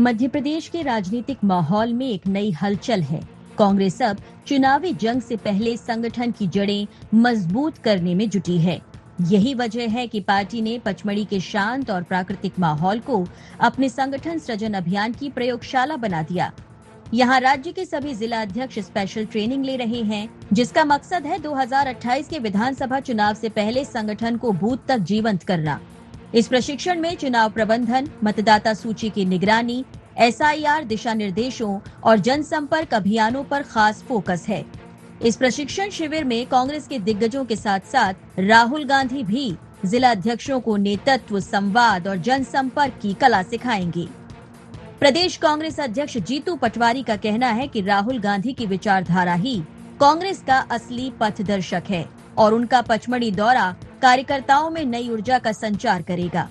मध्य प्रदेश के राजनीतिक माहौल में एक नई हलचल है। कांग्रेस अब चुनावी जंग से पहले संगठन की जड़ें मजबूत करने में जुटी है। यही वजह है कि पार्टी ने पचमढ़ी के शांत और प्राकृतिक माहौल को अपने संगठन सृजन अभियान की प्रयोगशाला बना दिया। यहाँ राज्य के सभी जिला अध्यक्ष स्पेशल ट्रेनिंग ले रहे हैं, जिसका मकसद है 2028 के विधानसभा चुनाव से पहले संगठन को बूथ तक जीवंत करना। इस प्रशिक्षण में चुनाव प्रबंधन, मतदाता सूची की निगरानी, SIR दिशा निर्देशों और जनसंपर्क अभियानों पर खास फोकस है। इस प्रशिक्षण शिविर में कांग्रेस के दिग्गजों के साथ साथ राहुल गांधी भी जिला अध्यक्षों को नेतृत्व, संवाद और जनसंपर्क की कला सिखाएंगे। प्रदेश कांग्रेस अध्यक्ष जीतू पटवारी का कहना है कि राहुल गांधी की विचारधारा ही कांग्रेस का असली पथदर्शक है और उनका पचमढ़ी दौरा कार्यकर्ताओं में नई ऊर्जा का संचार करेगा।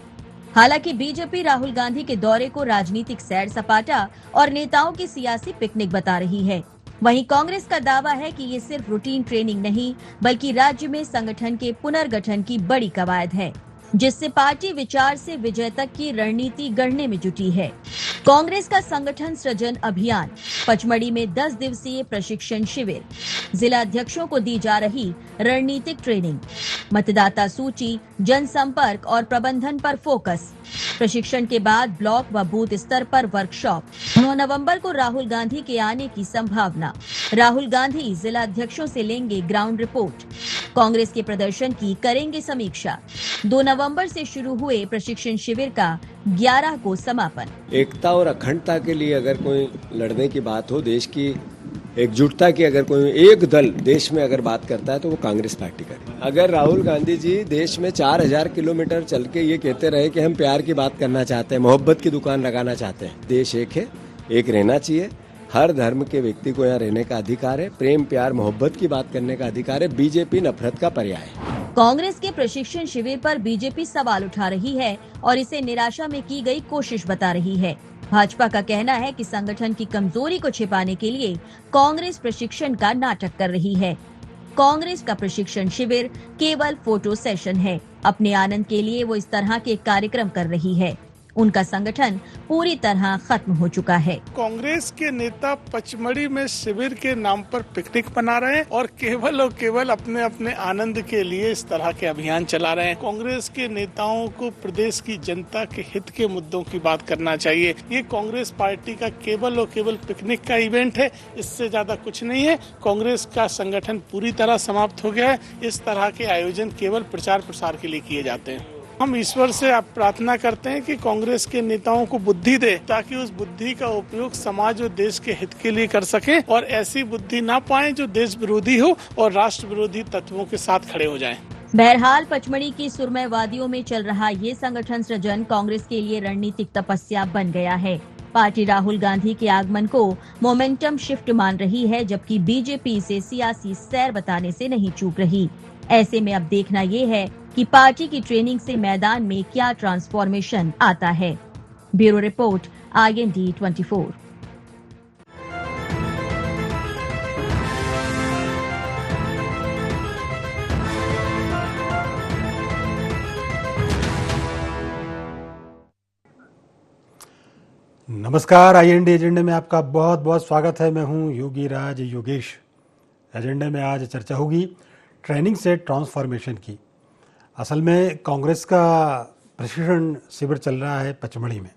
हालांकि बीजेपी राहुल गांधी के दौरे को राजनीतिक सैर सपाटा और नेताओं की सियासी पिकनिक बता रही है। वहीं कांग्रेस का दावा है कि ये सिर्फ रूटीन ट्रेनिंग नहीं, बल्कि राज्य में संगठन के पुनर्गठन की बड़ी कवायद है, जिससे पार्टी विचार से विजय तक की रणनीति गढ़ने में जुटी है। कांग्रेस का संगठन सृजन अभियान, पचमढ़ी में 10 दिवसीय प्रशिक्षण शिविर, जिला अध्यक्षों को दी जा रही रणनीतिक ट्रेनिंग, मतदाता सूची, जनसंपर्क और प्रबंधन पर फोकस। प्रशिक्षण के बाद ब्लॉक व बूथ स्तर पर वर्कशॉप। 9 नवंबर को राहुल गांधी के आने की संभावना। राहुल गांधी जिला अध्यक्षों से लेंगे ग्राउंड रिपोर्ट। कांग्रेस के प्रदर्शन की करेंगे समीक्षा। 2 नवंबर से शुरू हुए प्रशिक्षण शिविर का 11 को समापन। एकता और अखंडता के लिए अगर कोई लड़ने की बात हो, देश की एकजुटता की अगर कोई एक दल देश में अगर बात करता है तो वो कांग्रेस पार्टी का है। अगर राहुल गांधी जी देश में 4000 किलोमीटर चल के ये कहते रहे कि हम प्यार की बात करना चाहते हैं, मोहब्बत की दुकान लगाना चाहते हैं, देश एक है, एक रहना चाहिए, हर धर्म के व्यक्ति को यहाँ रहने का अधिकार है, प्रेम प्यार मोहब्बत की बात करने का अधिकार है, बीजेपी नफरत का पर्याय है। कांग्रेस के प्रशिक्षण शिविर पर बीजेपी सवाल उठा रही है और इसे निराशा में की गई कोशिश बता रही है। भाजपा का कहना है कि संगठन की कमजोरी को छिपाने के लिए कांग्रेस प्रशिक्षण का नाटक कर रही है। कांग्रेस का प्रशिक्षण शिविर केवल फोटो सेशन है। अपने आनंद के लिए वो इस तरह के कार्यक्रम कर रही है। उनका संगठन पूरी तरह खत्म हो चुका है। कांग्रेस के नेता पचमढ़ी में शिविर के नाम पर पिकनिक बना रहे हैं और केवल अपने अपने आनंद के लिए इस तरह के अभियान चला रहे हैं। कांग्रेस के नेताओं को प्रदेश की जनता के हित के मुद्दों की बात करना चाहिए। ये कांग्रेस पार्टी का केवल पिकनिक का इवेंट है, इससे ज्यादा कुछ नहीं है। कांग्रेस का संगठन पूरी तरह समाप्त हो गया है। इस तरह के आयोजन केवल प्रचार प्रसार के लिए किए जाते हैं। हम ईश्वर से आप प्रार्थना करते हैं कि कांग्रेस के नेताओं को बुद्धि दे, ताकि उस बुद्धि का उपयोग समाज और देश के हित के लिए कर सके और ऐसी बुद्धि ना पाएं जो देश विरोधी हो और राष्ट्र विरोधी तत्वों के साथ खड़े हो जाएं। बहरहाल पचमढ़ी की सुरमय वादियों में चल रहा ये संगठन सृजन कांग्रेस के लिए रणनीतिक तपस्या बन गया है। पार्टी राहुल गांधी के आगमन को मोमेंटम शिफ्ट मान रही है, जबकि बीजेपी इसे सियासी सैर बताने से नहीं चूक रही। ऐसे में अब देखना ये है कि पार्टी की ट्रेनिंग से मैदान में क्या ट्रांसफॉर्मेशन आता है। Bureau report, IND 24। नमस्कार, IND एजेंडे में आपका बहुत बहुत स्वागत है। मैं हूं योगी राज योगेश। एजेंडे में आज चर्चा होगी ट्रेनिंग से ट्रांसफॉर्मेशन की। असल में कांग्रेस का प्रशिक्षण शिविर चल रहा है पचमढ़ी में।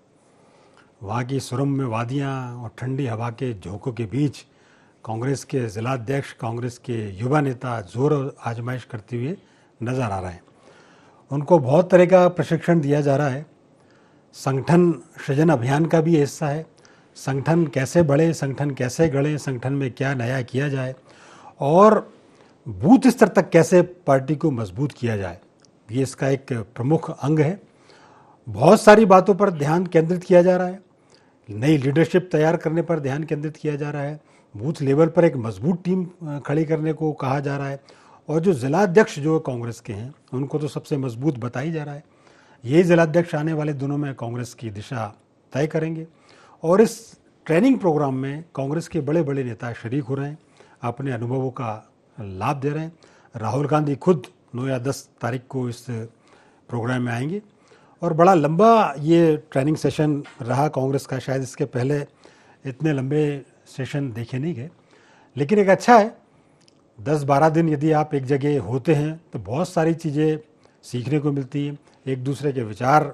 वहाँ की सुरम्य वादियाँ और ठंडी हवा के झोंकों के बीच कांग्रेस के जिलाध्यक्ष, कांग्रेस के युवा नेता जोर आजमाइश करते हुए नज़र आ रहे हैं। उनको बहुत तरह का प्रशिक्षण दिया जा रहा है। संगठन सृजन अभियान का भी हिस्सा है। संगठन कैसे बढ़े, संगठन कैसे गढ़े, संगठन में क्या नया किया जाए और बूथ स्तर तक कैसे पार्टी को मजबूत किया जाए, ये इसका एक प्रमुख अंग है। बहुत सारी बातों पर ध्यान केंद्रित किया जा रहा है। नई लीडरशिप तैयार करने पर ध्यान केंद्रित किया जा रहा है। बूथ लेवल पर एक मजबूत टीम खड़ी करने को कहा जा रहा है और जो जिलाध्यक्ष जो कांग्रेस के हैं उनको तो सबसे मजबूत बताई जा रहा है। ये जिलाध्यक्ष आने वाले दिनों में कांग्रेस की दिशा तय करेंगे और इस ट्रेनिंग प्रोग्राम में कांग्रेस के बड़े बड़े नेता शरीक हो रहे हैं, अपने अनुभवों का लाभ दे रहे हैं। राहुल गांधी खुद 9 या 10 तारीख को इस प्रोग्राम में आएंगे और बड़ा लंबा ये ट्रेनिंग सेशन रहा कांग्रेस का, शायद इसके पहले इतने लंबे सेशन देखे नहीं गए। लेकिन एक अच्छा है, 10-12 दिन यदि आप एक जगह होते हैं तो बहुत सारी चीज़ें सीखने को मिलती हैं, एक दूसरे के विचार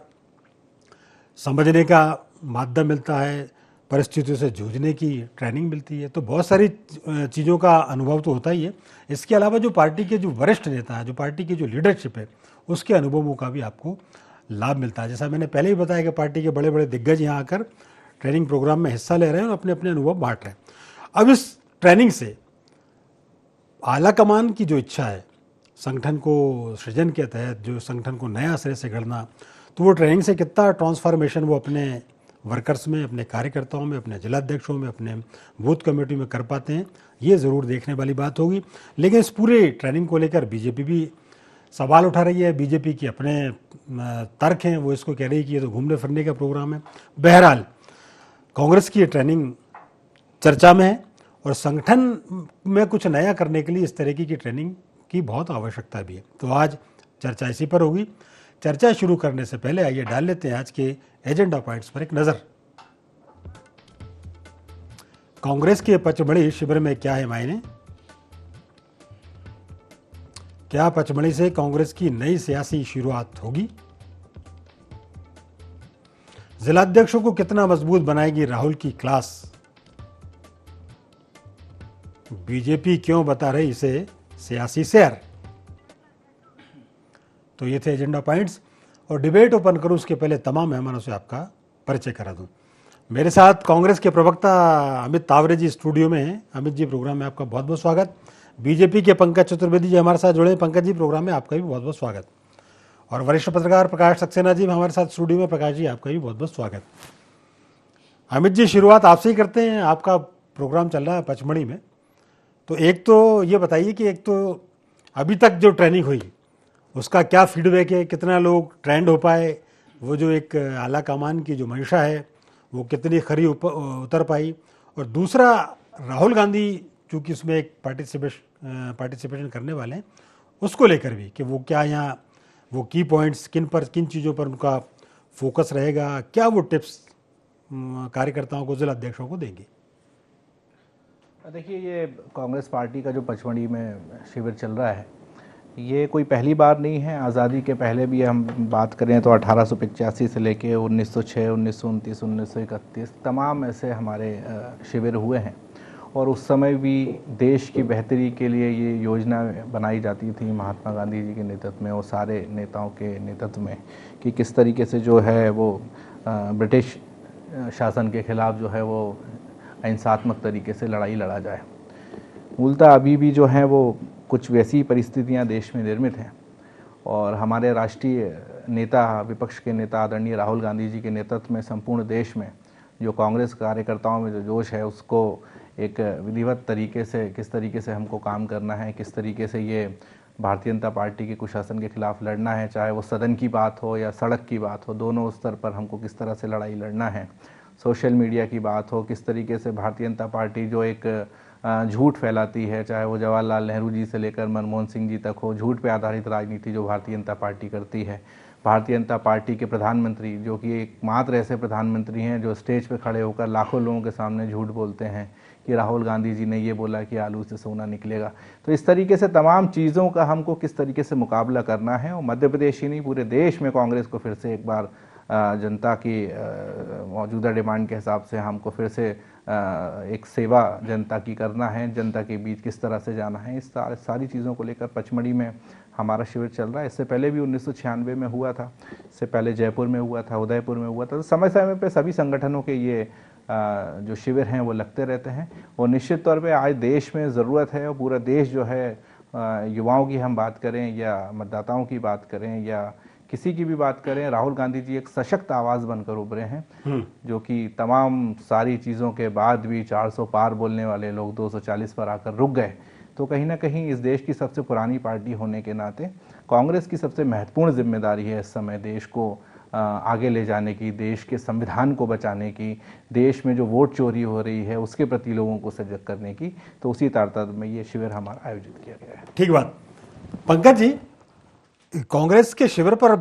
समझने का माध्यम मिलता है, परिस्थितियों से जूझने की ट्रेनिंग मिलती है, तो बहुत सारी चीज़ों का अनुभव तो होता ही है। इसके अलावा जो पार्टी के जो वरिष्ठ नेता हैं, जो पार्टी की जो लीडरशिप है, उसके अनुभवों का भी आपको लाभ मिलता है। जैसा मैंने पहले ही बताया कि पार्टी के बड़े बड़े दिग्गज यहाँ आकर ट्रेनिंग प्रोग्राम में हिस्सा ले रहे हैं और अपने अपने अनुभव बांट रहे हैं। अब इस ट्रेनिंग से आला कमान की जो इच्छा है संगठन को सृजन के तहत, जो संगठन को नया सिरे से गढ़ना, तो वो ट्रेनिंग से कितना ट्रांसफॉर्मेशन वो अपने वर्कर्स में, अपने कार्यकर्ताओं में, अपने जिलाध्यक्षों में, अपने बूथ कमेटी में कर पाते हैं, ये ज़रूर देखने वाली बात होगी। लेकिन इस पूरे ट्रेनिंग को लेकर बीजेपी भी सवाल उठा रही है। बीजेपी के अपने तर्क हैं, वो इसको कह रही है कि ये तो घूमने फिरने का प्रोग्राम है। बहरहाल कांग्रेस की ये ट्रेनिंग चर्चा में है और संगठन में कुछ नया करने के लिए इस तरीके की ट्रेनिंग की बहुत आवश्यकता भी है। तो आज चर्चा इसी पर होगी। चर्चा शुरू करने से पहले आइए डाल लेते हैं आज के एजेंडा पॉइंट्स पर एक नज़र। कांग्रेस के पचमढ़ी शिविर में क्या है मायने? क्या पचमढ़ी से कांग्रेस की नई सियासी शुरुआत होगी? जिलाध्यक्षों को कितना मजबूत बनाएगी राहुल की क्लास? बीजेपी क्यों बता रही इसे सियासी शहर? तो ये थे एजेंडा पॉइंट्स। और डिबेट ओपन करूं उसके पहले तमाम मेहमानों से आपका परिचय करा दूं। मेरे साथ कांग्रेस के प्रवक्ता अमित तावरे जी स्टूडियो में हैं। अमित जी, प्रोग्राम में आपका बहुत बहुत स्वागत। बीजेपी के पंकज चतुर्वेदी जी हमारे साथ जुड़े हैं। पंकज जी, प्रोग्राम में आपका भी बहुत बहुत स्वागत। और वरिष्ठ पत्रकार प्रकाश सक्सेना जी हमारे साथ स्टूडियो में। प्रकाश जी, आपका भी बहुत बहुत स्वागत। अमित जी, शुरुआत आपसे ही करते हैं। आपका प्रोग्राम चल रहा है पचमढ़ी में, तो एक तो ये बताइए कि एक तो अभी तक जो ट्रेनिंग हुई उसका क्या फीडबैक है, कितना लोग ट्रेंड हो पाए, वो जो एक आला कमान की जो मंशा है वो कितनी खरी उतर पाई, और दूसरा राहुल गांधी चूँकि उसमें एक पार्टिसिपेशन करने वाले हैं, उसको लेकर भी कि वो क्या यहाँ वो की पॉइंट्स किन चीज़ों पर उनका फोकस रहेगा, क्या वो टिप्स कार्यकर्ताओं को, जिला अध्यक्षों को देंगे? देखिए, ये कांग्रेस पार्टी का जो पचमढ़ी में शिविर चल रहा है, ये कोई पहली बार नहीं है। आज़ादी के पहले भी हम बात करें तो 1885 से लेके 1906, 1929, 1931 तमाम ऐसे हमारे शिविर हुए हैं। और उस समय भी देश की बेहतरी के लिए ये योजना बनाई जाती थी महात्मा गांधी जी के नेतृत्व में और सारे नेताओं के नेतृत्व में, कि किस तरीके से जो है वो ब्रिटिश शासन के खिलाफ जो है वो अहिंसात्मक तरीके से लड़ाई लड़ा जाए। मूलतः अभी भी जो है वो कुछ वैसी परिस्थितियां देश में निर्मित हैं और हमारे राष्ट्रीय नेता, विपक्ष के नेता आदरणीय राहुल गांधी जी के नेतृत्व में संपूर्ण देश में जो कांग्रेस कार्यकर्ताओं में जो जोश है, उसको एक विधिवत तरीके से किस तरीके से हमको काम करना है, किस तरीके से ये भारतीय जनता पार्टी के कुशासन के खिलाफ लड़ना है, चाहे वो सदन की बात हो या सड़क की बात हो, दोनों स्तर पर हमको किस तरह से लड़ाई लड़ना है। सोशल मीडिया की बात हो, किस तरीके से भारतीय जनता पार्टी जो एक झूठ फैलाती है, चाहे वो जवाहरलाल नेहरू जी से लेकर मनमोहन सिंह जी तक हो, झूठ पे आधारित राजनीति जो भारतीय जनता पार्टी करती है। भारतीय जनता पार्टी के प्रधानमंत्री जो कि एकमात्र ऐसे प्रधानमंत्री हैं जो स्टेज पे खड़े होकर लाखों लोगों के सामने झूठ बोलते हैं कि राहुल गांधी जी ने ये बोला कि आलू से सोना निकलेगा। तो इस तरीके से तमाम चीज़ों का हमको किस तरीके से मुकाबला करना है, और मध्य प्रदेश ही नहीं पूरे देश में कांग्रेस को फिर से एक बार जनता की मौजूदा डिमांड के हिसाब से हमको फिर से एक सेवा जनता की करना है, जनता के बीच किस तरह से जाना है। इस सारी चीज़ों को लेकर पचमढ़ी में हमारा शिविर चल रहा है। इससे पहले भी 1996 में हुआ था, इससे पहले जयपुर में हुआ था, उदयपुर में हुआ था। तो समय समय पे सभी संगठनों के ये जो शिविर हैं वो लगते रहते हैं और निश्चित तौर पे आज देश में ज़रूरत है, और पूरा देश जो है युवाओं की हम बात करें या मतदाताओं की बात करें या किसी की भी बात करें, राहुल गांधी जी एक सशक्त आवाज़ बनकर उभरे हैं, जो कि तमाम सारी चीज़ों के बाद भी 400 पार बोलने वाले लोग 240 पर आकर रुक गए। तो कहीं ना कहीं इस देश की सबसे पुरानी पार्टी होने के नाते कांग्रेस की सबसे महत्वपूर्ण जिम्मेदारी है इस समय देश को आगे ले जाने की, देश के संविधान को बचाने की, देश में जो वोट चोरी हो रही है उसके प्रति लोगों को सजग करने की। तो उसी तारतम्य में ये शिविर हमारा आयोजित किया गया है। ठीक बात। पंकज जी, कांग्रेस के शिविर पर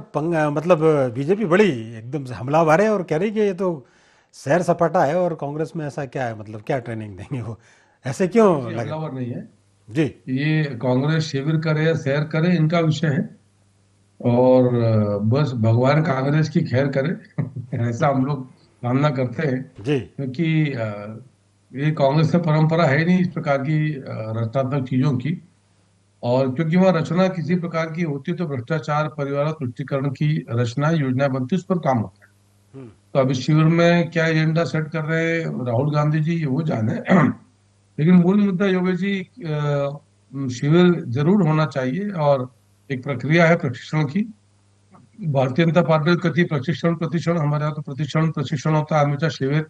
मतलब बीजेपी बड़ी एकदम से हमलावर है और कह रही कि ये तो सैर सपाटा है और कांग्रेस में ऐसा क्या है, मतलब क्या ट्रेनिंग देंगे वो, ऐसे क्यों ये लगे? हमलावर नहीं है। जी। ये कांग्रेस शिविर करे या सैर करे इनका विषय है, और बस भगवान कांग्रेस की खैर करे ऐसा हम लोग कामना करते हैं। जी। क्योंकि ये कांग्रेस में परंपरा है नहीं इस प्रकार की रचनात्मक चीजों की, और क्योंकि वह रचना किसी प्रकार की होती तो भ्रष्टाचार, परिवार तुष्टिकरण की रचना योजना बनती, उस पर काम होता है। तो अब इस शिविर में क्या एजेंडा सेट कर रहे हैं राहुल गांधी जी, ये वो जाने लेकिन मूल मुद्दा योगेश जी, शिविर जरूर होना चाहिए और एक प्रक्रिया है प्रशिक्षण की। भारतीय जनता पार्टी कति प्रशिक्षण हमारे यहाँ तो प्रशिक्षण होता है हमेशा, शिविर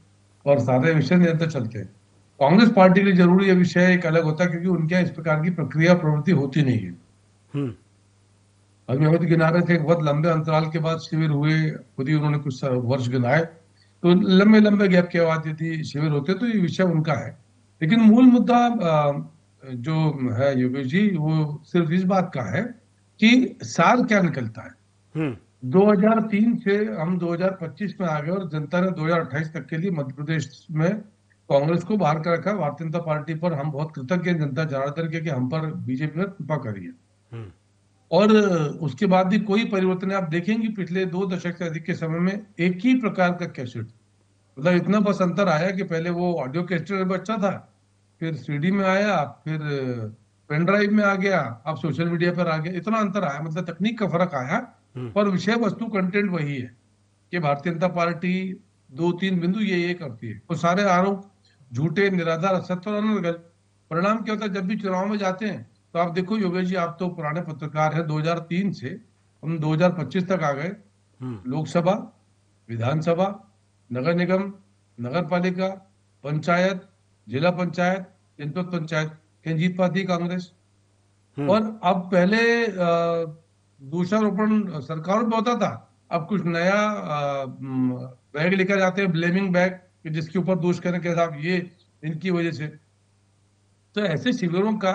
और सारे विषय निरंतर चलते हैं। कांग्रेस पार्टी के लिए जरूरी ये विषय एक अलग होता है, क्योंकि उनके यहाँ इस प्रकार की प्रक्रिया प्रवृत्ति होती नहीं है। हम्म। अभी हम तो गिना रहे थे, एक बहुत लंबे अंतराल के बाद शिविर हुए, खुद ही उन्होंने कुछ वर्ष गिनाए, तो लंबे लंबे गैप के बाद यदि शिविर होते तो ये विषय उनका है। लेकिन मूल मुद्दा जो है योगेश जी, वो सिर्फ इस बात का है कि सार क्या निकलता है। 2003 से हम 2025 में आ गए और जनता ने 2028 तक के लिए मध्य प्रदेश में कांग्रेस को बाहर कर रखा। भारतीय जनता पार्टी पर हम बहुत कृतज्ञ जनता जनार्दन के कि हम पर बीजेपी ने कृपा करी है। और उसके बाद भी कोई परिवर्तन आप देखेंगे पिछले 2 दशक से अधिक के समय में एक ही प्रकार का कैसेट, मतलब इतना बस अंतर आया कि पहले वो ऑडियो कैसेट में बच्चा था, फिर सीडी में आया, फिर पेन ड्राइव में आ गया, अब सोशल मीडिया पर आ गया। इतना अंतर आया, मतलब तकनीक का फर्क आया, पर विषय वस्तु कंटेंट वही है कि भारतीय जनता पार्टी 2-3 बिंदु ये करती है। वो सारे आरोप झूठे, निराधार, असत्य और अनर्गल। परिणाम क्या होता है जब भी चुनाव में जाते हैं? तो आप देखो योगेश जी, आप तो पुराने पत्रकार हैं, 2003 से हम 2025 तक आ गए। लोकसभा, विधानसभा, नगर निगम, नगर पालिका, पंचायत, जिला पंचायत, जनपद पंचायत, कहीं जीत पाती कांग्रेस। और अब पहले दोषारोपण सरकार में होता था, अब कुछ नया बैग लेकर जाते हैं, ब्लेमिंग बैग, जिसके ऊपर दोष करें कि साहब ये इनकी वजह से। तो ऐसे शिविरों का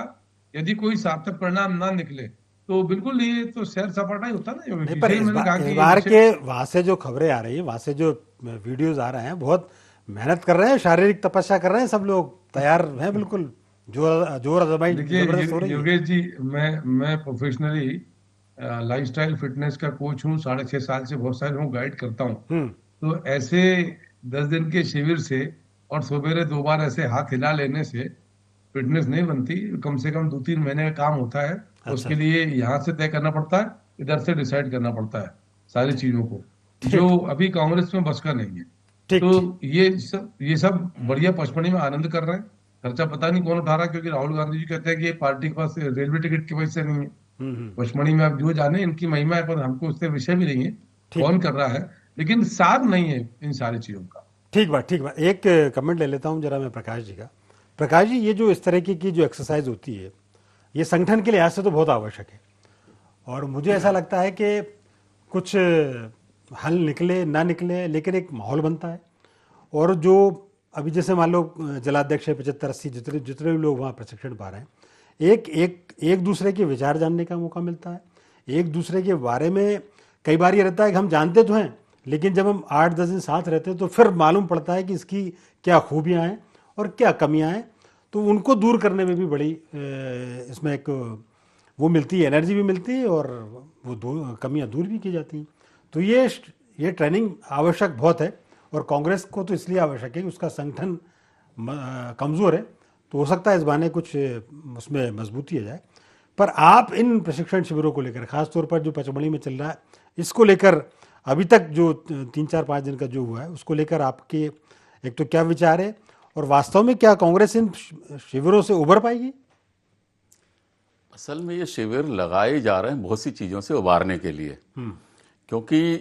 यदि कोई सार्थक परिणाम ना निकले तो बिल्कुल ये तो सैर सपाटा ही होता ना। नहीं, पर इस बार के वहां से जो खबरें आ रही है, वहां से जो वीडियोस आ रहे हैं, बहुत मेहनत कर रहे हैं, शारीरिक तपस्या कर रहे हैं, सब लोग तैयार हैं, बिल्कुल जोर आजमाई जबरदस्त हो रही है। योगेश जी, मैं प्रोफेशनली लाइफस्टाइल फिटनेस का कोच हूँ, 6.5 साल से बहुत सारे लोगों को गाइड करता हूँ। तो ऐसे 10 दिन के शिविर से और सवेरे 2 बार ऐसे हाथ हिला लेने से फिटनेस नहीं बनती, कम से कम 2-3 महीने का काम होता है। अच्छा। उसके लिए यहाँ से तय करना पड़ता है, इधर से डिसाइड करना पड़ता है सारी चीजों को, जो अभी कांग्रेस में बस का नहीं है। तो ये सब बढ़िया पचमढ़ी में आनंद कर रहे हैं। खर्चा पता नहीं कौन उठा रहा है, क्योंकि राहुल गांधी जी कहते हैं कि पार्टी के पास रेलवे टिकट के पैसे नहीं है। पचमढ़ी में आप जो जाने इनकी महिमा है, पर हमको उससे विषय भी नहीं है कौन कर रहा है, लेकिन सार नहीं है इन सारी चीजों का। ठीक बात। एक कमेंट ले लेता हूँ जरा मैं प्रकाश जी का। प्रकाश जी, ये जो इस तरह की जो एक्सरसाइज होती है, ये संगठन के लिहाज से तो बहुत आवश्यक है, और मुझे ऐसा लगता है कि कुछ हल निकले ना निकले, लेकिन एक माहौल बनता है। और जो अभी जैसे मान लो जिलाध्यक्ष 75-80 जितने भी लोग वहाँ प्रशिक्षण पा रहे हैं, एक दूसरे के विचार जानने का मौका मिलता है। एक दूसरे के बारे में कई बार ये रहता है कि हम जानते तो हैं, लेकिन जब हम 8-10 दिन साथ रहते हैं तो फिर मालूम पड़ता है कि इसकी क्या खूबियाँ हैं और क्या कमियां हैं। तो उनको दूर करने में भी बड़ी इसमें एक वो मिलती है, एनर्जी भी मिलती है, और वो कमियां दूर भी की जाती हैं। तो ये ट्रेनिंग आवश्यक बहुत है, और कांग्रेस को तो इसलिए आवश्यक है कि उसका संगठन कमज़ोर है, तो हो सकता है इस बहाने कुछ उसमें मजबूती आ जाए। पर आप इन प्रशिक्षण शिविरों को लेकर, खासतौर पर जो पचमढ़ी में चल रहा है, इसको लेकर अभी तक जो 3-4-5 दिन का जो हुआ है, उसको लेकर आपके एक तो क्या विचार है, और वास्तव में क्या कांग्रेस इन शिविरों से उभर पाएगी? असल में ये शिविर लगाए जा रहे हैं बहुत सी चीज़ों से उबारने के लिए, क्योंकि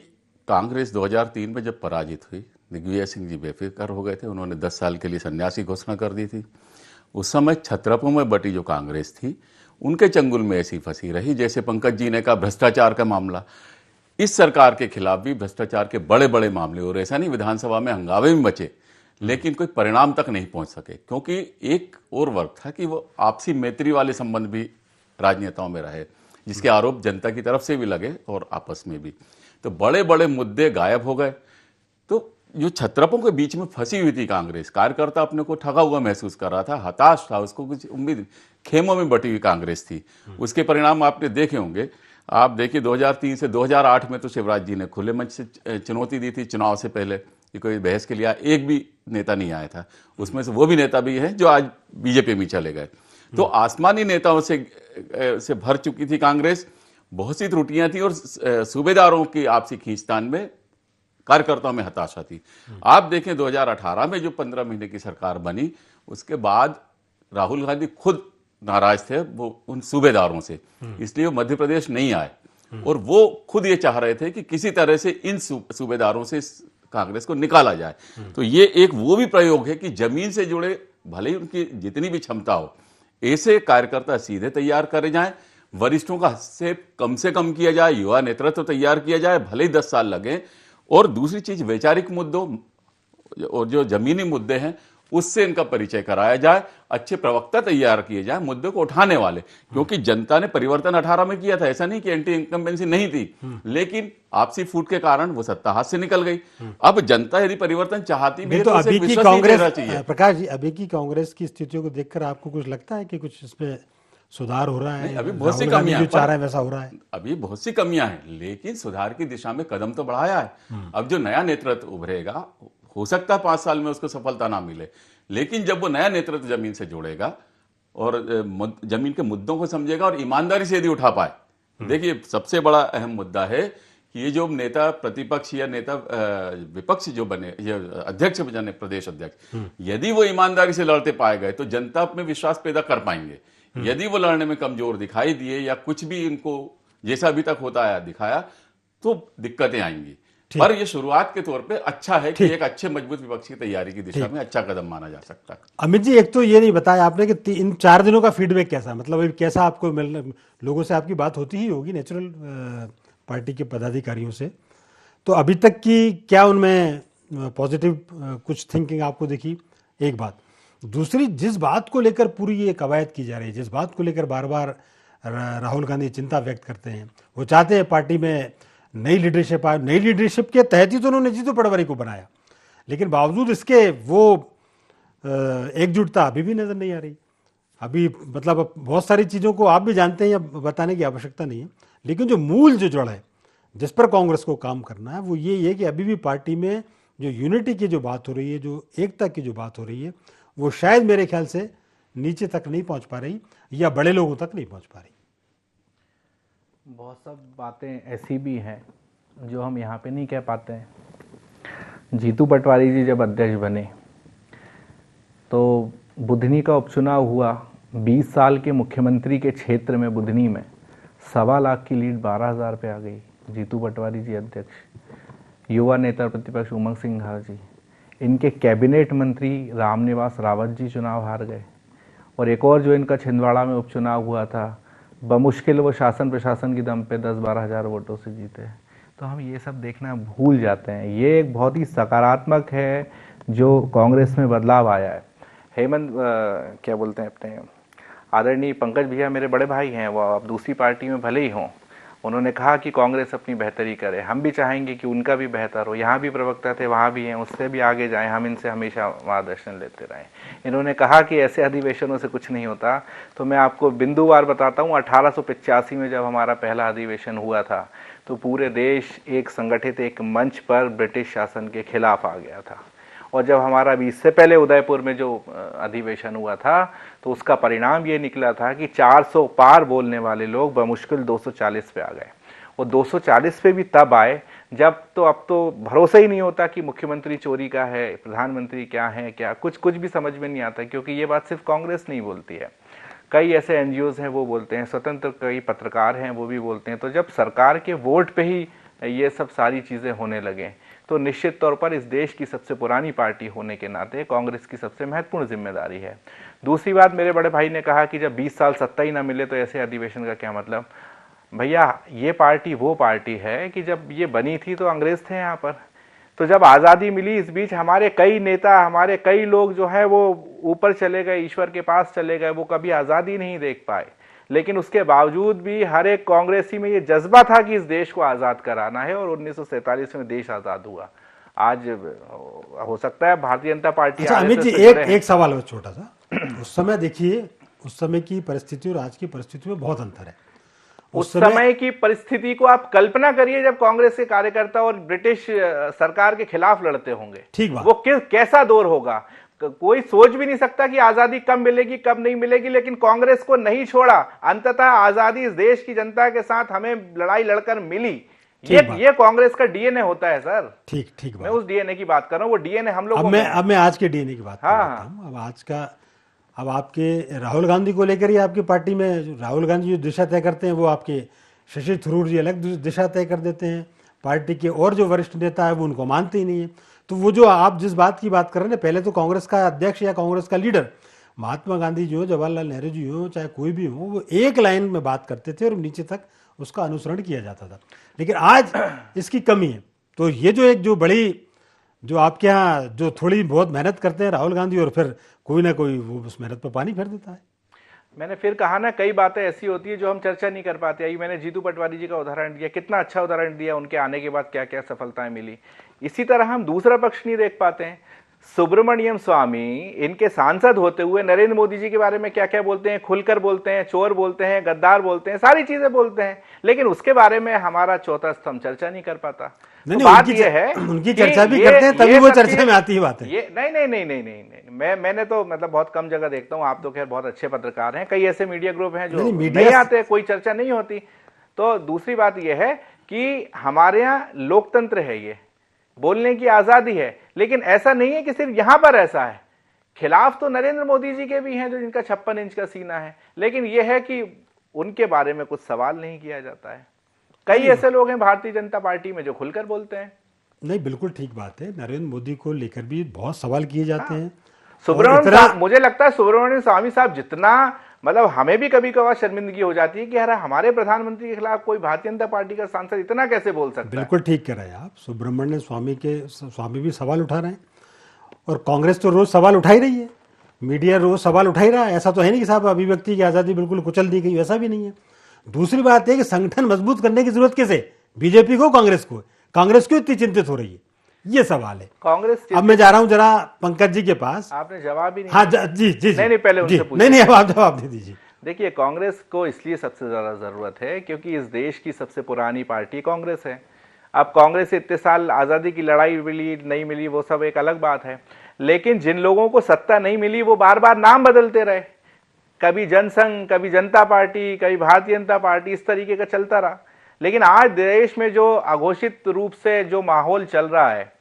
कांग्रेस 2003 में जब पराजित हुई, दिग्विजय सिंह जी बेफिक्र हो गए थे, उन्होंने 10 साल के लिए सन्यासी घोषणा कर दी थी। उस समय छत्रपों में बटी जो कांग्रेस थी, उनके चंगुल में ऐसी फंसी रही, जैसे पंकज जी ने कहा भ्रष्टाचार का मामला। इस सरकार के खिलाफ भी भ्रष्टाचार के बड़े बड़े मामले हो रहे, ऐसा नहीं विधानसभा में हंगामे भी मचे, लेकिन कोई परिणाम तक नहीं पहुंच सके, क्योंकि एक और वर्ग था कि वो आपसी मैत्री वाले संबंध भी राजनेताओं में रहे। जिसके आरोप जनता की तरफ से भी लगे और आपस में भी। तो बड़े बड़े मुद्दे गायब हो गए। तो जो छत्रपों के बीच में फंसी हुई थी कांग्रेस, कार्यकर्ता अपने को ठगा हुआ महसूस कर रहा था, हताश था, उसको कुछ उम्मीद, खेमों में बटी हुई कांग्रेस थी। उसके परिणाम आपने देखे होंगे। आप देखिए 2003 से 2008 में तो शिवराज जी ने खुले मंच से चुनौती दी थी चुनाव से पहले कि कोई बहस के लिए एक भी नेता नहीं आया था। उसमें से वो भी नेता भी हैं जो आज बीजेपी में चले गए। तो आसमानी नेताओं से भर चुकी थी कांग्रेस, बहुत सी त्रुटियां थी और सूबेदारों की आपसी खींचतान में कार्यकर्ताओं में हताशा थी। आप देखें 2018 में जो 15 महीने की सरकार बनी, उसके बाद राहुल गांधी खुद नाराज थे वो उन सूबेदारों से, इसलिए वो मध्य प्रदेश नहीं आए और वो खुद ये चाह रहे थे कि किसी तरह से इन सूबेदारों से कांग्रेस को निकाला जाए। तो ये एक वो भी प्रयोग है कि जमीन से जुड़े, भले ही उनकी जितनी भी क्षमता हो, ऐसे कार्यकर्ता सीधे तैयार करे जाएं, वरिष्ठों का हस्तक्षेप से कम किया जाए, युवा नेतृत्व तैयार किया जाए, भले ही 10 साल लगे। और दूसरी चीज, वैचारिक मुद्दों और जो जमीनी मुद्दे हैं उससे इनका परिचय कराया जाए, अच्छे प्रवक्ता तैयार किए जाए मुद्दे को उठाने वाले, क्योंकि जनता ने परिवर्तन 18 में किया था। ऐसा नहीं कि एंटी इनकम्बेंसी नहीं थी, लेकिन आपसी फूट के कारण वो सत्ता हाथ से निकल गई। अब जनता यदि परिवर्तन चाहती भी है तो उसे अभी की विश्वास नहीं देना कांग्रेस, चाहिए। प्रकाश जी, अभी की कांग्रेस की स्थितियों को देखकर आपको कुछ लगता है कि कुछ इसमें सुधार हो रहा है? अभी बहुत सी राहुल गांधी कमियां जो हैं, चाह रहे हैं वैसा हो रहा है? अभी बहुत सी कमियां हैं, लेकिन सुधार की दिशा में कदम तो बढ़ाया है। अब जो नया नेतृत्व उभरेगा, हो सकता है 5 साल में उसको सफलता ना मिले, लेकिन जब वो नया नेतृत्व जमीन से जुड़ेगा और जमीन के मुद्दों को समझेगा और ईमानदारी से यदि उठा पाए। देखिए, सबसे बड़ा अहम मुद्दा है कि ये जो नेता प्रतिपक्ष या नेता विपक्ष जो बने, ये अध्यक्ष बने, प्रदेश अध्यक्ष, यदि वो ईमानदारी से लड़ते पाए गए तो जनता में विश्वास पैदा कर पाएंगे। यदि वो लड़ने में कमजोर दिखाई दिए या कुछ भी इनको जैसा अभी तक होता है दिखाया, तो दिक्कतें आएंगी। पर ये शुरुआत के तौर पे अच्छा है कि एक अच्छे मजबूत विपक्ष की तैयारी की दिशा में अच्छा कदम माना जा सकता है। अमित जी, एक तो ये नहीं बताया आपने कि इन 4 दिनों का फीडबैक कैसा, मतलब कैसा आपको लोगों से आपकी बात होती ही होगी नेचुरल, पार्टी के पदाधिकारियों से, तो अभी तक की क्या उनमें पॉजिटिव कुछ थिंकिंग आपको दिखी? एक बात। दूसरी, जिस बात को लेकर पूरी ये कवायद की जा रही है, जिस बात को लेकर बार बार राहुल गांधी चिंता व्यक्त करते हैं, वो चाहते हैं पार्टी में नई लीडरशिप आए। नई लीडरशिप के तहत ही तो उन्होंने जीतू पटवारी को बनाया, लेकिन बावजूद इसके वो एकजुटता अभी भी नजर नहीं आ रही। अभी मतलब बहुत सारी चीज़ों को आप भी जानते हैं, या बताने की आवश्यकता नहीं है, लेकिन जो मूल जो जड़ है जिस पर कांग्रेस को काम करना है वो ये है कि अभी भी पार्टी में जो यूनिटी की जो बात हो रही है, जो एकता की जो बात हो रही है, वो शायद मेरे ख्याल से नीचे तक नहीं पहुंच पा रही या बड़े लोगों तक नहीं पहुंच पा रही। बहुत सब बातें ऐसी भी हैं जो हम यहाँ पे नहीं कह पाते हैं। जीतू पटवारी जी जब अध्यक्ष बने तो बुधनी का उपचुनाव हुआ, 20 साल के मुख्यमंत्री के क्षेत्र में बुधनी में 1.25 लाख की लीड 12,000 पे आ गई। जीतू पटवारी जी अध्यक्ष, युवा नेता प्रतिपक्ष उमंग सिंघार जी, इनके कैबिनेट मंत्री रामनिवास रावत जी चुनाव हार गए। और एक और जो इनका छिंदवाड़ा में उपचुनाव हुआ था, बमुश्किल वो शासन प्रशासन की दम पे 10-12 हज़ार वोटों से जीते। तो हम ये सब देखना भूल जाते हैं। ये एक बहुत ही सकारात्मक है जो कांग्रेस में बदलाव आया है। हेमंत क्या बोलते हैं अपने आदरणीय पंकज भैया मेरे बड़े भाई हैं, वो अब दूसरी पार्टी में भले ही हों, उन्होंने कहा कि कांग्रेस अपनी बेहतरी करे। हम भी चाहेंगे कि उनका भी बेहतर हो। यहाँ भी प्रवक्ता थे, वहाँ भी हैं, उससे भी आगे जाएं, हम इनसे हमेशा मार्गदर्शन लेते रहें। इन्होंने कहा कि ऐसे अधिवेशनों से कुछ नहीं होता। तो मैं आपको बिंदुवार बताता हूँ, 1885 में जब हमारा पहला अधिवेशन हुआ था तो पूरे देश एक संगठित एक मंच पर ब्रिटिश शासन के खिलाफ आ गया था। और जब हमारा अभी इससे पहले उदयपुर में जो अधिवेशन हुआ था तो उसका परिणाम ये निकला था कि 400 पार बोलने वाले लोग बमुश्किल 240 पे आ गए। और 240 पे भी तब आए जब तो अब तो भरोसा ही नहीं होता कि मुख्यमंत्री चोरी का है, प्रधानमंत्री क्या है, क्या कुछ भी समझ में नहीं आता, क्योंकि ये बात सिर्फ कांग्रेस नहीं बोलती है, कई ऐसे एनजीओज हैं वो बोलते हैं, स्वतंत्र कई पत्रकार हैं वो भी बोलते हैं। तो जब सरकार के वोट पे ही ये सब सारी चीज़ें होने लगे तो निश्चित तौर पर इस देश की सबसे पुरानी पार्टी होने के नाते कांग्रेस की सबसे महत्वपूर्ण जिम्मेदारी है। दूसरी बात, मेरे बड़े भाई ने कहा कि जब 20 साल सत्ता ही ना मिले तो ऐसे अधिवेशन का क्या मतलब। भैया ये पार्टी वो पार्टी है कि जब ये बनी थी तो अंग्रेज थे यहाँ पर, तो जब आज़ादी मिली इस बीच हमारे कई नेता, हमारे कई लोग जो है वो ऊपर चले गए, ईश्वर के पास चले गए, वो कभी आज़ादी नहीं देख पाए। लेकिन उसके बावजूद भी हर एक कांग्रेसी में ये जज्बा था कि इस देश को आजाद कराना है, और 1947 में देश आजाद हुआ। आज हो सकता है भारतीय जनता पार्टी। अच्छा अमित जी, एक सवाल है छोटा सा। उस समय देखिए, उस समय की परिस्थिति और आज की परिस्थिति में बहुत अंतर है। उस समय की परिस्थिति को आप कल्पना करिए जब कांग्रेस के कार्यकर्ता और ब्रिटिश सरकार के खिलाफ लड़ते होंगे, ठीक बात। वो कैसा दौर होगा। कोई सोच भी नहीं सकता कि आजादी कब मिलेगी कब नहीं मिलेगी, लेकिन कांग्रेस को नहीं छोड़ा। अंततः आजादी इस देश की जनता के साथ हमें लड़ाई लड़कर मिली। ये कांग्रेस का डीएनए होता है सर। ठीक मैं उस डीएनए की बात कर रहा हूँ, वो डीएनए हम लोग। अब मैं आज के डीएनए की बात कर रहा हूँ। अब आपके राहुल गांधी को लेकर ही आपकी पार्टी में राहुल गांधी जो दिशा तय करते हैं, वो आपके शशि थरूर जी अलग दिशा तय कर देते हैं। पार्टी के और जो वरिष्ठ नेता है वो उनको मानते ही नहीं है। तो वो जो आप जिस बात की बात कर रहे हैं, पहले तो कांग्रेस का अध्यक्ष या कांग्रेस का लीडर महात्मा गांधी जी हो, जवाहरलाल नेहरू जी हो, चाहे कोई भी हो, वो एक लाइन में बात करते थे और नीचे तक उसका अनुसरण किया जाता था। लेकिन आज इसकी कमी है। तो ये जो एक जो बड़ी जो आपके यहाँ जो थोड़ी बहुत मेहनत करते हैं राहुल गांधी, और फिर कोई ना कोई वो उस मेहनत पर पानी फेर देता है। मैंने फिर कहा ना, कई बातें ऐसी होती है जो हम चर्चा नहीं कर पाते। अभी मैंने जीतू पटवारी जी का उदाहरण दिया, कितना अच्छा उदाहरण दिया, उनके आने के बाद क्या क्या सफलताएं मिली। इसी तरह हम दूसरा पक्ष नहीं देख पाते हैं। सुब्रमण्यम स्वामी इनके सांसद होते हुए नरेंद्र मोदी जी के बारे में क्या क्या बोलते हैं, खुलकर बोलते हैं, चोर बोलते हैं, गद्दार बोलते हैं, सारी चीजें बोलते हैं, लेकिन उसके बारे में हमारा चौथा स्तंभ चर्चा नहीं कर पाता। तो बात ये है उनकी चर्चा भी करते हैं, तभी वो चर्चा में आती है बातें। ये नहीं, मैंने तो मतलब बहुत कम जगह देखता हूँ। आप तो खैर बहुत अच्छे पत्रकार हैं, कई ऐसे मीडिया ग्रुप हैं जो नहीं आते, कोई चर्चा नहीं होती। तो दूसरी बात यह है कि हमारे यहाँ लोकतंत्र है, ये बोलने की आजादी है, लेकिन ऐसा नहीं है कि सिर्फ यहां पर ऐसा है। खिलाफ तो नरेंद्र मोदी जी के भी हैं जो जिनका 56 इंच का सीना है, लेकिन यह है कि उनके बारे में कुछ सवाल नहीं किया जाता है। कई ऐसे लोग हैं भारतीय जनता पार्टी में जो खुलकर बोलते हैं। नहीं, बिल्कुल ठीक बात है। नरेंद्र मोदी को लेकर भी बहुत सवाल किए जाते हैं। मुझे लगता है सुब्रमण्यम स्वामी साहब जितना, मतलब हमें भी कभी कभार शर्मिंदगी हो जाती है कि यार हमारे प्रधानमंत्री के खिलाफ कोई भारतीय जनता पार्टी का सांसद इतना कैसे बोल सकता है। बिल्कुल ठीक कह रहे हैं आप। सुब्रमण्यम स्वामी भी सवाल उठा रहे हैं, और कांग्रेस तो रोज सवाल उठा ही रही है, मीडिया रोज सवाल उठा ही रहा है। ऐसा तो है नहीं कि साहब अभिव्यक्ति की आज़ादी बिल्कुल कुचल दी गई, ऐसा भी नहीं है। दूसरी बात है कि संगठन मजबूत करने की जरूरत किसे, बीजेपी को, कांग्रेस को? कांग्रेस क्यों इतनी चिंतित हो रही है, ये सवाल है। कांग्रेस अब मैं जा रहा हूं जरा पंकज जी के पास। आपने जवाब ही नहीं। हाँ जी नहीं, पहले उनसे पूछिए। नहीं, अब आप जवाब दे दीजिए। देखिए, कांग्रेस को इसलिए सबसे ज्यादा जरूरत है क्योंकि इस देश की सबसे पुरानी पार्टी कांग्रेस है। अब कांग्रेस से इतने साल आजादी की लड़ाई मिली नहीं मिली वो सब एक अलग बात है, लेकिन जिन लोगों को सत्ता नहीं मिली वो बार बार नाम बदलते रहे, कभी जनसंघ, कभी जनता पार्टी, कभी भारतीय जनता पार्टी, इस तरीके का चलता रहा। लेकिन आज देश में जो अघोषित रूप से जो माहौल चल रहा है,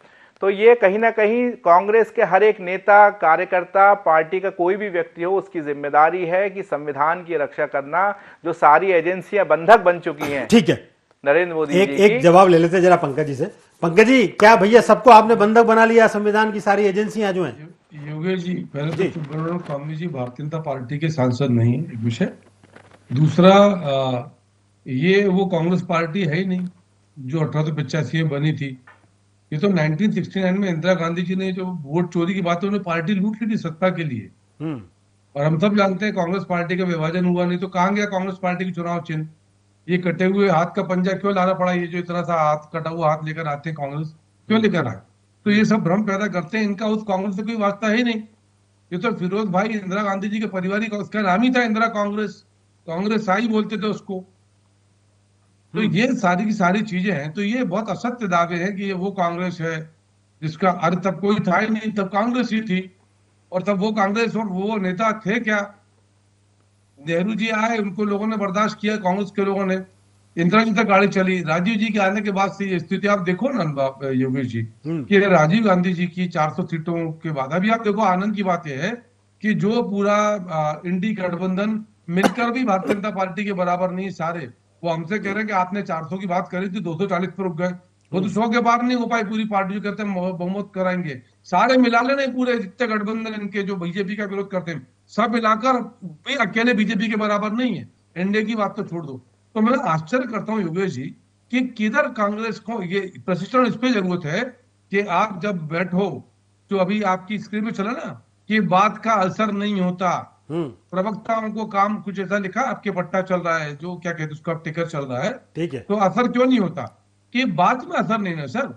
तो ये कहीं ना कहीं कांग्रेस के हर एक नेता, कार्यकर्ता, पार्टी का कोई भी व्यक्ति हो, उसकी जिम्मेदारी है कि संविधान की रक्षा करना, जो सारी एजेंसियां बंधक बन चुकी हैं। ठीक है, नरेंद्र मोदी एक जवाब ले लेते जरा पंकज जी से। पंकज जी, क्या भैया सबको आपने बंधक बना लिया, संविधान की सारी एजेंसियां जो हैं? योगेश जी, पहले तो सुब्रमण्यम स्वामी जी भारतीय जनता पार्टी के सांसद नहीं है, एक विषय। दूसरा, ये वो कांग्रेस पार्टी है ही नहीं जो 1885 में बनी थी। ये तो 1969 में इंदिरा गांधी जी ने जो वोट चोरी की बात है, उन्होंने पार्टी लूट ली थी सत्ता के लिए। और हम सब जानते हैं कांग्रेस पार्टी का विभाजन हुआ नहीं तो कहां गया कांग्रेस पार्टी की चुनाव चिन्ह? ये कटे हुए हाथ का पंजा क्यों लाना पड़ा? ये जो इतना सा हाथ कटा हुआ हाथ लेकर आते हैं कांग्रेस, क्यों लेकर आए? तो ये सब भ्रम पैदा करते हैं। इनका उस कांग्रेस से कोई वास्ता है ही नहीं। ये तो फिरोज भाई इंदिरा गांधी जी के परिवार का, उसका नाम ही था इंदिरा कांग्रेस, कांग्रेस आई बोलते थे उसको। तो ये सारी की सारी चीजें हैं। तो ये बहुत असत्य दावे हैं कि ये वो कांग्रेस है जिसका अर्थ तब कोई था ही नहीं, तब कांग्रेस ही थी। और तब वो कांग्रेस और वो नेता थे क्या? नेहरू जी आए, उनको लोगों ने बर्दाश्त किया, कांग्रेस के लोगों ने। इंदिरा जी तक गाड़ी चली। राजीव जी के आने के बाद से ये स्थिति आप देखो ना योगेश जी, कि राजीव गांधी जी की 400 सीटों के बाद अभी आप देखो, आनंद की बात यह है कि जो पूरा इंडी गठबंधन मिलकर भी भारतीय जनता पार्टी के बराबर नहीं सारे, वो हमसे कह रहे हैं कि आपने 400 की बात करी थी, 240 पर रुक गए। वो तो 100 के पार नहीं हो पाई पूरी पार्टी, जो कहते हैं बहुमत कराएंगे। सारे मिला लेने पूरे जितने गठबंधन इनके जो बीजेपी का विरोध करते हैं, सब मिलाकर भी अकेले बीजेपी के बराबर नहीं है। एनडीए की बात तो छोड़ दो। तो मैं आश्चर्य करता हूं योगेश जी कि किधर कांग्रेस को ये प्रशिक्षण इस पे जरूरत है कि आप जब बैठो, जो अभी आपकी स्क्रीन पे चला ना, कि बात का असर नहीं होता, प्रवक्ताओं को काम कुछ ऐसा लिखा, आपके पट्टा चल रहा है, जो क्या कहते हैं उसका टिकर चल रहा है, ठीक है। तो असर क्यों नहीं होता? कि बाद में असर नहीं ना सर,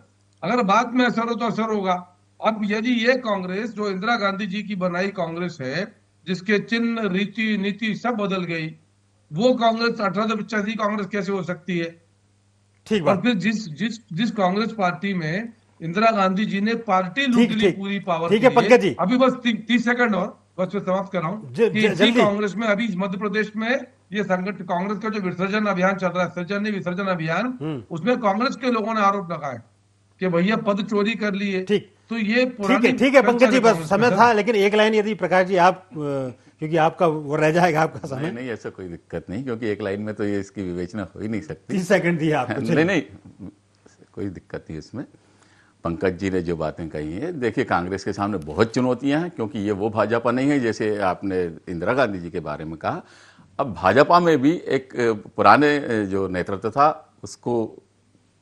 अगर बाद में असर हो तो असर होगा। अब यदि ये कांग्रेस जो इंदिरा गांधी जी की बनाई कांग्रेस है, जिसके चिन्ह, रीति, नीति सब बदल गई, वो कांग्रेस 1885 कांग्रेस कैसे हो सकती है? ठीक और बात। फिर जिस कांग्रेस पार्टी में इंदिरा गांधी जी ने पार्टी लूट ली पूरी पावर ठीक के है पंकज लिए। जी, अभी बस 30 सेकंड और बस मैं समाप्त कर रहा हूँ कि इसी जल्दी। कांग्रेस में अभी मध्य प्रदेश में ये संगठन कांग्रेस का जो विसर्जन अभियान चल रहा है, सृजन नहीं विसर्जन अभियान, उसमें कांग्रेस के लोगों ने आरोप लगाया कि भैया पद चोरी कर लिए। ठीक, तो ये ठीक है पंकज जी, बस समय था, लेकिन एक लाइन यदि प्रकाश जी आप, क्योंकि आपका वो रह जाएगा आपका समय। नहीं, ऐसा कोई दिक्कत नहीं, क्योंकि एक लाइन में तो ये इसकी विवेचना हो ही नहीं सकती। 30 सेकंड दिए आपको। नहीं, कोई दिक्कत नहीं इसमें। पंकज जी ने जो बातें कही हैं, देखिए कांग्रेस के सामने बहुत चुनौतियां हैं, क्योंकि ये वो भाजपा नहीं है जैसे आपने इंदिरा गांधी जी के बारे में कहा। अब भाजपा में भी एक पुराने जो नेतृत्व था उसको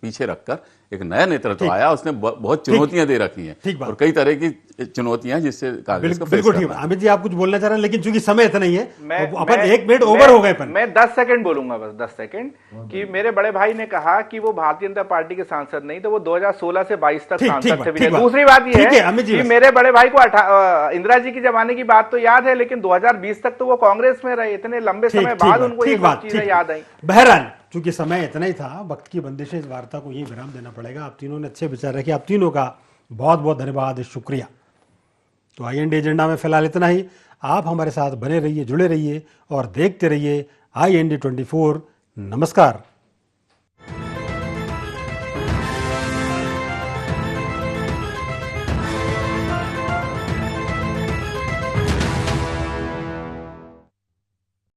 पीछे रखकर एक नया नेतृत्व आया, उसने बहुत चुनौतियां दे रखी हैं, और कई तरह की चुनौतियां जिससे कांग्रेस को बिल्कुल ठीक है। अमित जी आप कुछ बोलना चाह रहे हैं, लेकिन चूंकि समय इतना ही है, अपन 1 मिनट ओवर हो गए। मैं 10 सेकंड बोलूंगा, बस 10 सेकंड, कि मेरे बड़े भाई ने कहा कि वो भारतीय जनता पार्टी के सांसद नहीं, तो वो 2016 से 22 तक सांसद थे। दूसरी बात ये है कि मेरे बड़े भाई को इंदिरा जी की जमाने की बात तो याद है, लेकिन 2020 तक तो वो कांग्रेस में रहे। इतने लंबे समय बाद उनको ये सब चीजें याद आई। बहरहाल चूंकि समय इतना ही था, वक्त की बंदिशें, इस वार्ता को यही विराम देना पड़ेगा। आप तीनों ने अच्छे विचार रखे, आप तीनों का बहुत बहुत धन्यवाद, शुक्रिया। तो IND एजेंडा में फिलहाल इतना ही। आप हमारे साथ बने रहिए, जुड़े रहिए और देखते रहिए IND 24। नमस्कार।